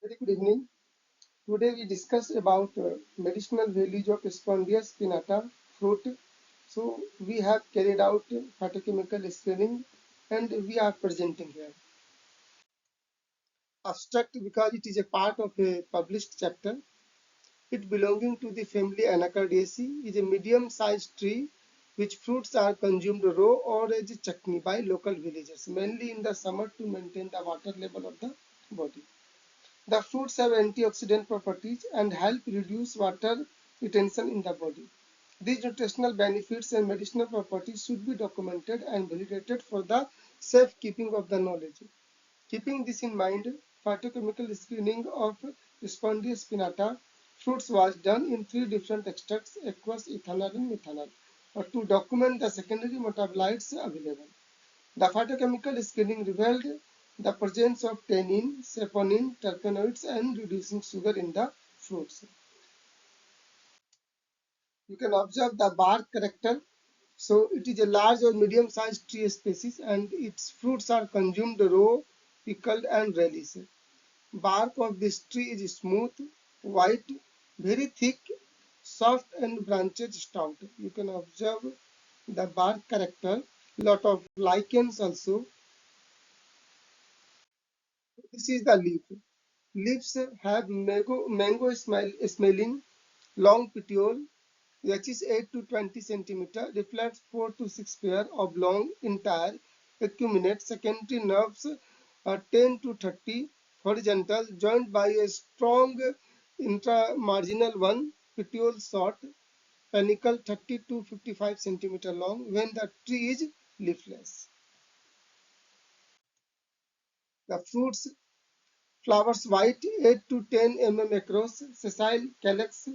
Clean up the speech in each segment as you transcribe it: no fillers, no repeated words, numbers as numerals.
Very good evening. Today we discuss about medicinal values of Spondia spinata fruit. So we have carried out phytochemical screening and we are presenting here. Abstract because it is a part of a published chapter. It belonging to the family Anacardiaceae is a medium-sized tree which fruits are consumed raw or as a chutney by local villagers, mainly in the summer to maintain the water level of the body. The fruits have antioxidant properties and help reduce water retention in the body. These nutritional benefits and medicinal properties should be documented and validated for the safekeeping of the knowledge. Keeping this in mind, phytochemical screening of Spondia spinata fruits was done in three different extracts: aqueous, ethanol, and methanol, to document the secondary metabolites available. The phytochemical screening revealed the presence of tannin, saponin, terpenoids, and reducing sugar in the fruits. You can observe the bark character. So it is a large or medium-sized tree species, and its fruits are consumed raw, pickled, and relished. Bark of this tree is smooth, white, very thick, soft, and branches stout. You can observe the bark character. Lot of lichens also. This is the leaf. Leaves have mango smelling long petiole, which is 8 to 20 centimeter, reflects 4 to 6 pair of long, entire, acuminate secondary nerves 10 to 30 horizontal, joined by a strong intramarginal one, petiole short, panicle 30 to 55 centimeter long when the tree is leafless. The fruits flowers white 8 to 10 across, sessile calyx,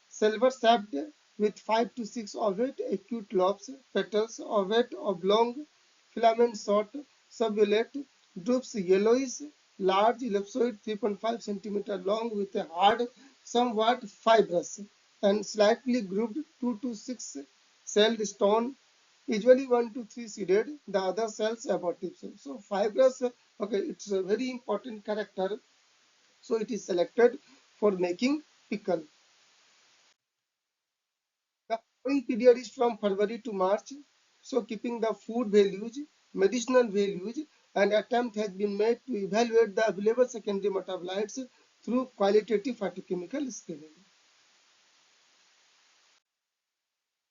silver shaped with 5 to 6 ovate acute lobes, petals ovate oblong, filament short, subulate, drupes yellowish, large ellipsoid 3.5 centimeter long with a hard, somewhat fibrous and slightly grooved 2 to 6 celled stone, usually 1 to 3 seeded, the other cells abortive. So fibrous, okay, it's a very important character. So it is selected for making pickle. The growing period is from February to March. So keeping the food values, medicinal values, an attempt has been made to evaluate the available secondary metabolites through qualitative phytochemical screening.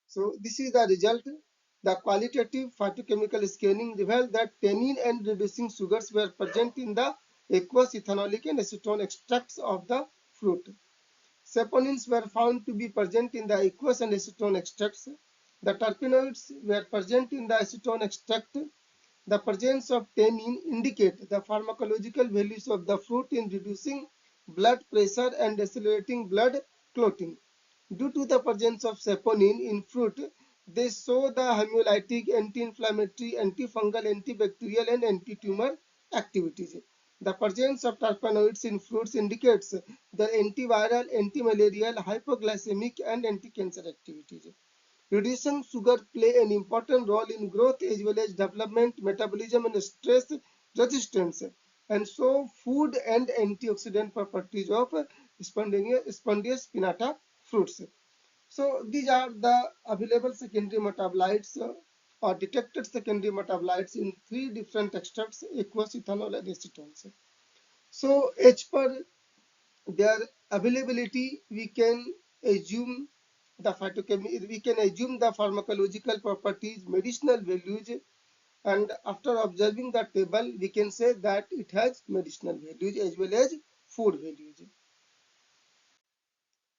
So this is the result. The qualitative phytochemical screening revealed that tannin and reducing sugars were present in the aqueous, ethanolic, and acetone extracts of the fruit. Saponins were found to be present in the aqueous and acetone extracts. The terpenoids were present in the acetone extract. The presence of tannin indicate the pharmacological values of the fruit in reducing blood pressure and accelerating blood clotting. Due to the presence of saponin in fruit, they show the hemolytic, anti-inflammatory, antifungal, antibacterial, and anti-tumor activities. The presence of terpenoids in fruits indicates the antiviral, antimalarial, hypoglycemic, and anti-cancer activities. Reducing sugar play an important role in growth as well as development, metabolism, and stress resistance. And so, food and antioxidant properties of Spondia spinata fruits. So, these are the available secondary metabolites or detected secondary metabolites in three different extracts: aqueous, ethanol, and acetones. So, as per their availability, we can assume we can assume the pharmacological properties, medicinal values, and after observing the table, we can say that it has medicinal values as well as food values.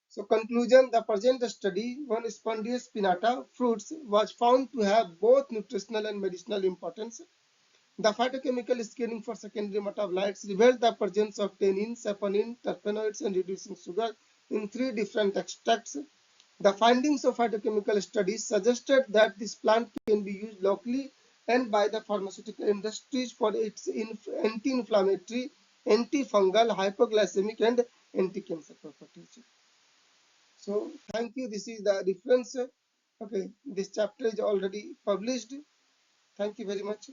So conclusion, the present study on Spondia spinata fruits was found to have both nutritional and medicinal importance. The phytochemical screening for secondary metabolites revealed the presence of tannin, saponin, terpenoids, and reducing sugar in three different extracts. The findings of phytochemical studies suggested that this plant can be used locally and by the pharmaceutical industries for its anti-inflammatory, antifungal, hypoglycemic, and anti-cancer properties. So thank you. This is the reference. Okay, this chapter is already published. Thank you very much.